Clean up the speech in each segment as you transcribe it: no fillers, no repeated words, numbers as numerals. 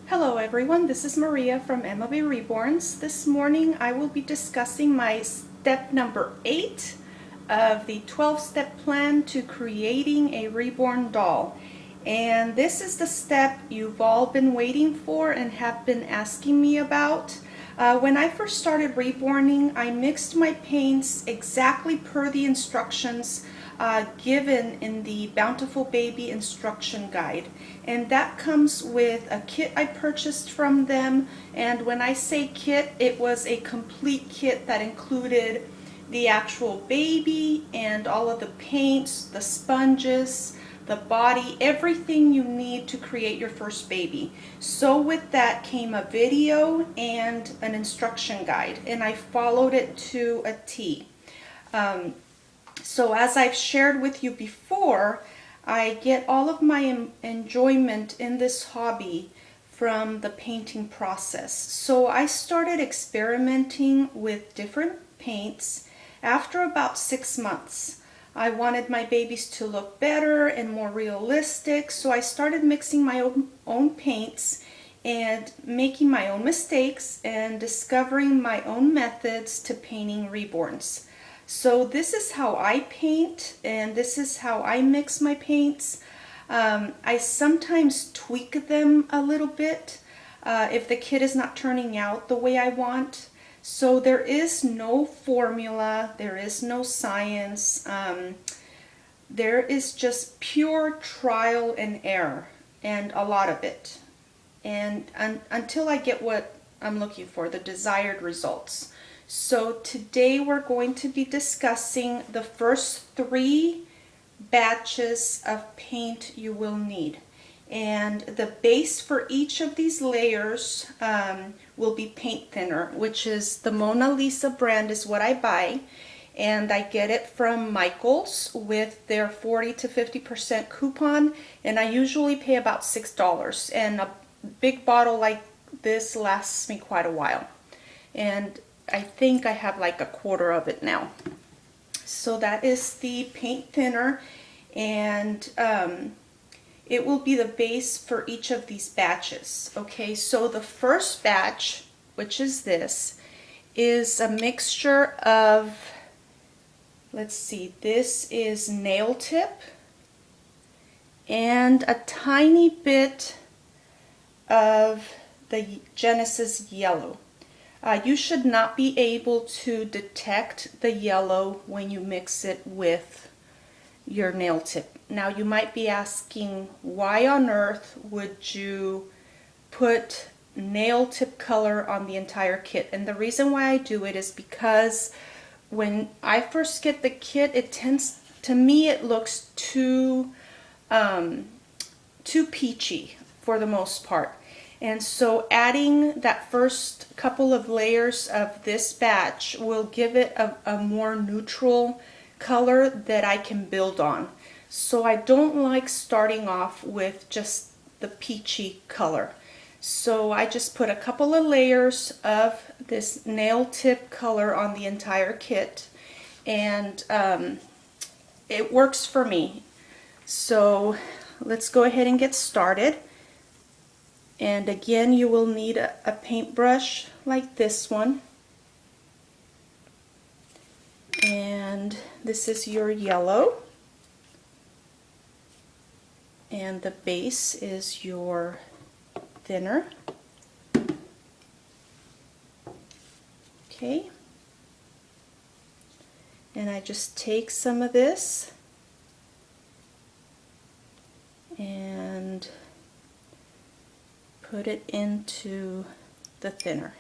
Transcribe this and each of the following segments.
Hello everyone, this is Maria from MLB Reborns. This morning I will be discussing my step number 8 of the 12-step plan to creating a reborn doll. And this is the step you've all been waiting for and have been asking me about. When I first started reborning, I mixed my paints exactly per the instructions given in the Bountiful Baby instruction guide, and that comes with a kit I purchased from them. And when I say kit, it was a complete kit that included the actual baby and all of the paints, the sponges, the body, everything you need to create your first baby. So with that came a video and an instruction guide, and I followed it to a T. So as I've shared with you before, I get all of my enjoyment in this hobby from the painting process. So I started experimenting with different paints after about 6 months. I wanted my babies to look better and more realistic, so I started mixing my own paints and making my own mistakes and discovering my own methods to painting reborns. So this is how I paint, and this is how I mix my paints. I sometimes tweak them a little bit if the kit is not turning out the way I want. So there is no formula, there is no science. There is just pure trial and error, and a lot of it. And until I get what I'm looking for, the desired results. So today we're going to be discussing the first 3 batches of paint you will need. And the base for each of these layers will be paint thinner, which is the Mona Lisa brand is what I buy. And I get it from Michael's with their 40 to 50% coupon. And I usually pay about $6. And a big bottle like this lasts me quite a while. And I think I have like a quarter of it now. So that is the paint thinner, and it will be the base for each of these batches. Okay, so the first batch, which is this, is a mixture of, let's see, this is nail tip and a tiny bit of the Genesis yellow. You should not be able to detect the yellow when you mix it with your nail tip. Now you might be asking, why on earth would you put nail tip color on the entire kit? And the reason why I do it is because when I first get the kit, it tends, to me it looks too peachy for the most part. And so adding that first couple of layers of this batch will give it a more neutral color that I can build on. So I don't like starting off with just the peachy color. So I just put a couple of layers of this nail tip color on the entire kit, and it works for me. So let's go ahead and get started. And again, you will need a paintbrush like this one. And this is your yellow. And the base is your thinner. Okay. And I just take some of this and put it into the thinner.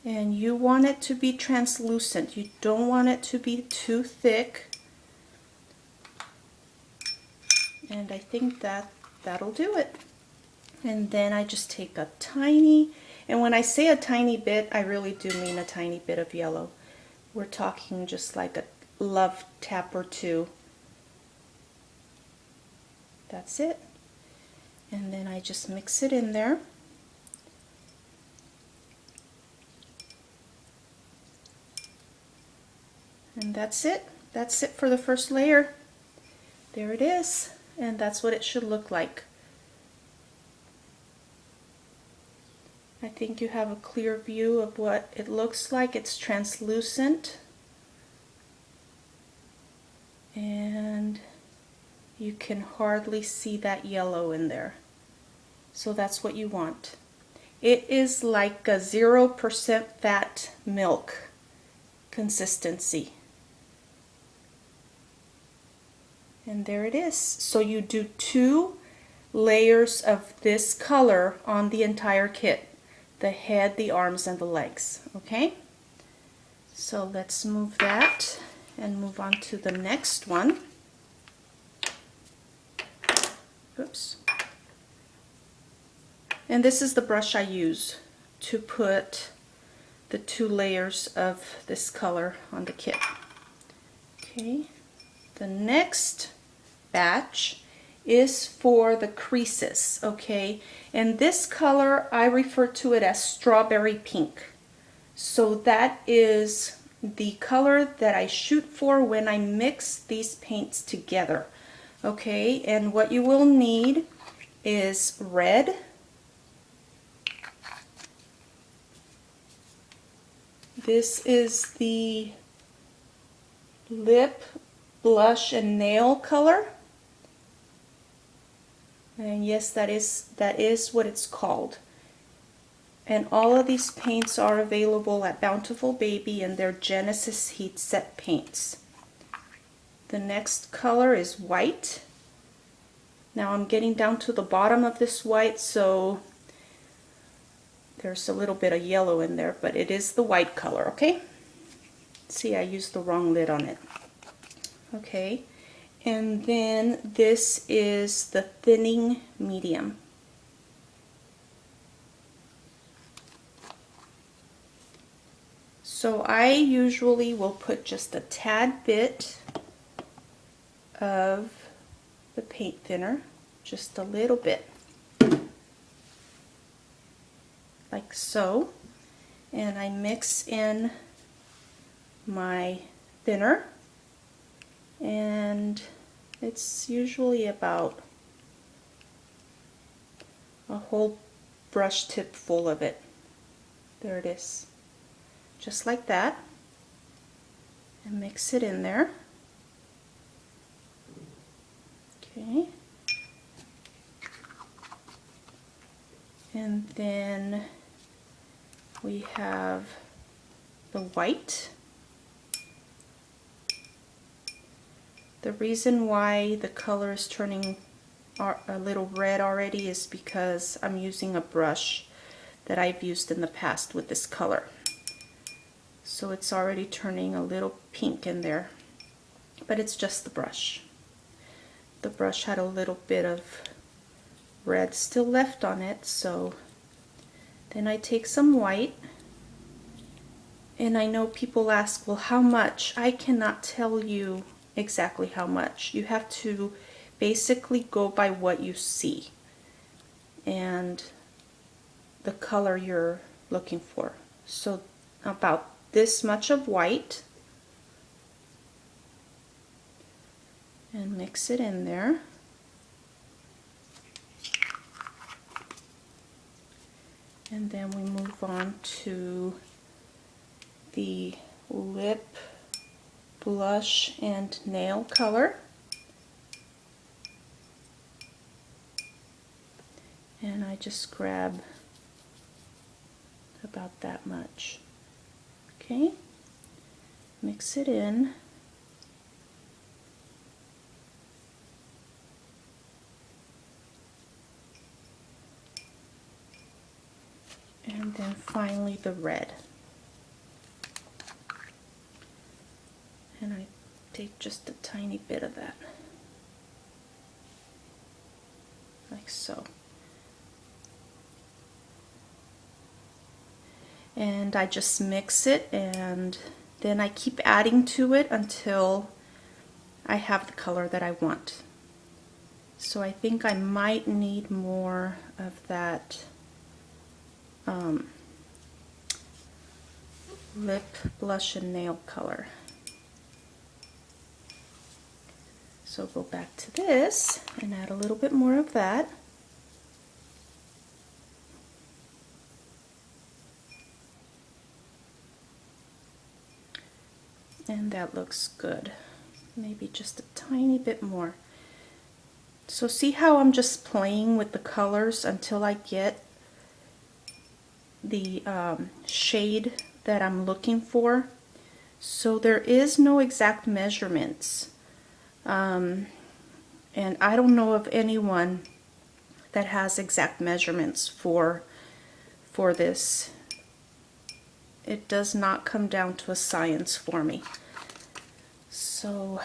And you want it to be translucent. You don't want it to be too thick. And I think that'll do it. And then I just take a tiny, and when I say a tiny bit, I really do mean a tiny bit of yellow. We're talking just like a love tap or two. That's it. And then I just mix it in there. And that's it. That's it for the first layer. There it is, and that's what it should look like. I think you have a clear view of what it looks like. It's translucent, and you can hardly see that yellow in there. So that's what you want. It is like a 0% fat milk consistency. And there it is. So you do 2 layers of this color on the entire kit. The head, the arms, and the legs. Okay? So let's move that and move on to the next one. Oops. And this is the brush I use to put the 2 layers of this color on the kit. Okay. The next batch is for the creases, okay? And this color, I refer to it as strawberry pink. So that is the color that I shoot for when I mix these paints together, okay? And what you will need is red, this is the lip, blush, and nail color. And yes, that is what it's called. And all of these paints are available at Bountiful Baby, and they're Genesis Heat Set paints. The next color is white. Now I'm getting down to the bottom of this white, so there's a little bit of yellow in there, but it is the white color, okay? See, I used the wrong lid on it. Okay, and then this is the thinning medium. So I usually will put just a tad bit of the paint thinner, just a little bit, like so, and I mix in my thinner, and it's usually about a whole brush tip full of it. There it is. Just like that. And mix it in there. Okay. And then we have the white. The reason why the color is turning a little red already is because I'm using a brush that I've used in the past with this color. So it's already turning a little pink in there, but it's just the brush. The brush had a little bit of red still left on it, so then I take some white, and I know people ask, well, how much? I cannot tell you exactly how much. You have to basically go by what you see and the color you're looking for. So about this much of white, and mix it in there. And then we move on to the lip, blush, and nail color. And I just grab about that much. Okay, mix it in. And then finally the red. And I take just a tiny bit of that, like so. And I just mix it, and then I keep adding to it until I have the color that I want. So I think I might need more of that lip, blush, and nail color. So go back to this and add a little bit more of that. And that looks good. Maybe just a tiny bit more. So see how I'm just playing with the colors until I get the shade that I'm looking for. So there is no exact measurements. And I don't know of anyone that has exact measurements for this. It does not come down to a science for me. So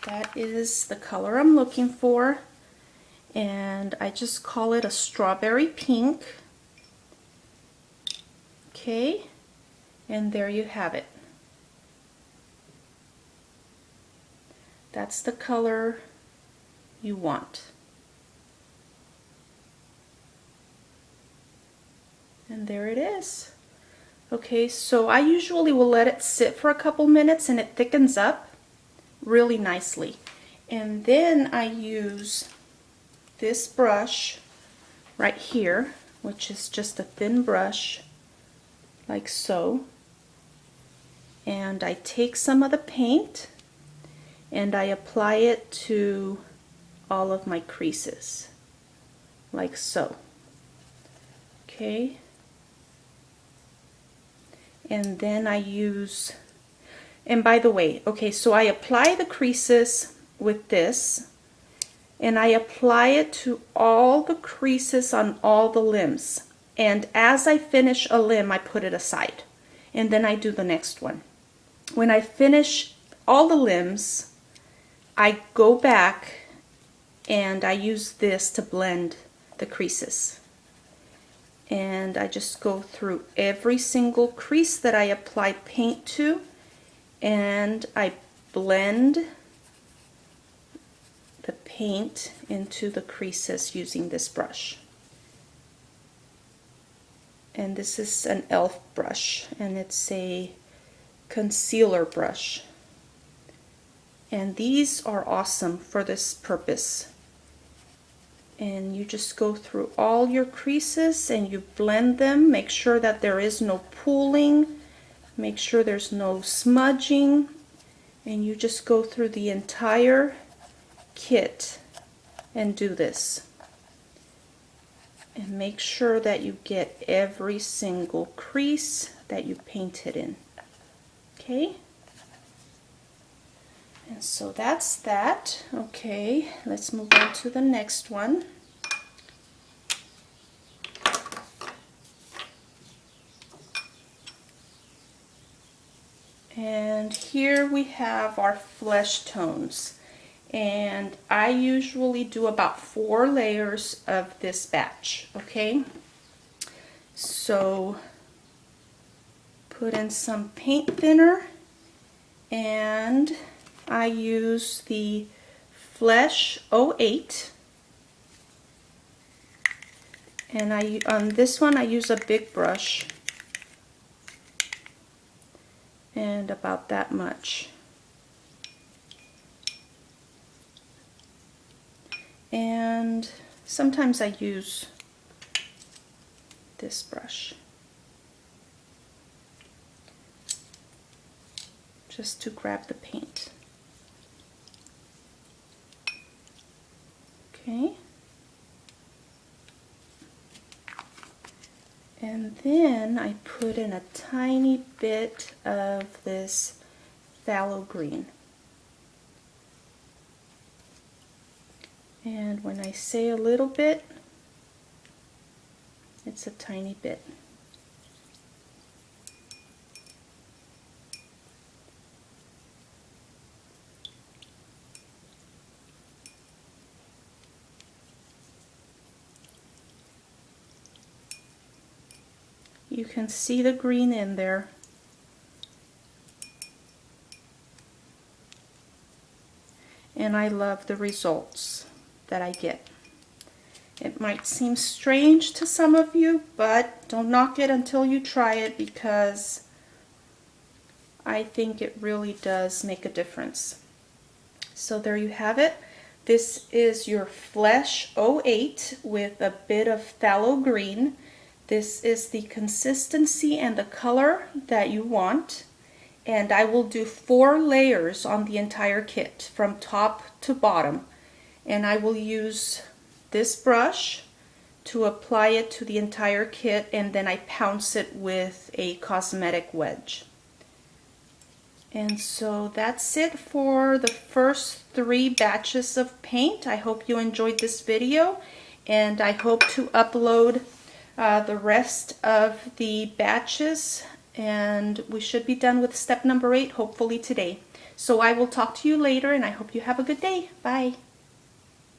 that is the color I'm looking for, and I just call it a strawberry pink. Okay, and there you have it. That's the color you want. And there it is. Okay, so I usually will let it sit for a couple minutes and it thickens up really nicely. And then I use this brush right here, which is just a thin brush, like so. And I take some of the paint and I apply it to all of my creases, like so. Okay. And then I use, and by the way, okay, so I apply the creases with this, and I apply it to all the creases on all the limbs. And as I finish a limb, I put it aside, and then I do the next one. When I finish all the limbs, I go back and I use this to blend the creases. And I just go through every single crease that I apply paint to, and I blend the paint into the creases using this brush. And this is an e.l.f. brush, and it's a concealer brush. And these are awesome for this purpose. And you just go through all your creases and you blend them. Make sure that there is no pooling. Make sure there's no smudging. And you just go through the entire kit and do this. And make sure that you get every single crease that you painted in. Okay? And so that's that. Okay, let's move on to the next one. And here we have our flesh tones. And I usually do about 4 layers of this batch, okay? So put in some paint thinner, and I use the Flesh 08, and on this one I use a big brush, and about that much. And sometimes I use this brush just to grab the paint. Okay. And then I put in a tiny bit of this phthalo green. And when I say a little bit, it's a tiny bit. You can see the green in there. And I love the results that I get. It might seem strange to some of you, but don't knock it until you try it, because I think it really does make a difference. So there you have it. This is your Flesh 08 with a bit of phthalo green. This is the consistency and the color that you want. And I will do 4 layers on the entire kit from top to bottom. And I will use this brush to apply it to the entire kit, and then I pounce it with a cosmetic wedge. And so that's it for the first 3 batches of paint. I hope you enjoyed this video, and I hope to upload the rest of the batches, and we should be done with step number 8 hopefully today. So I will talk to you later, and I hope you have a good day. Bye.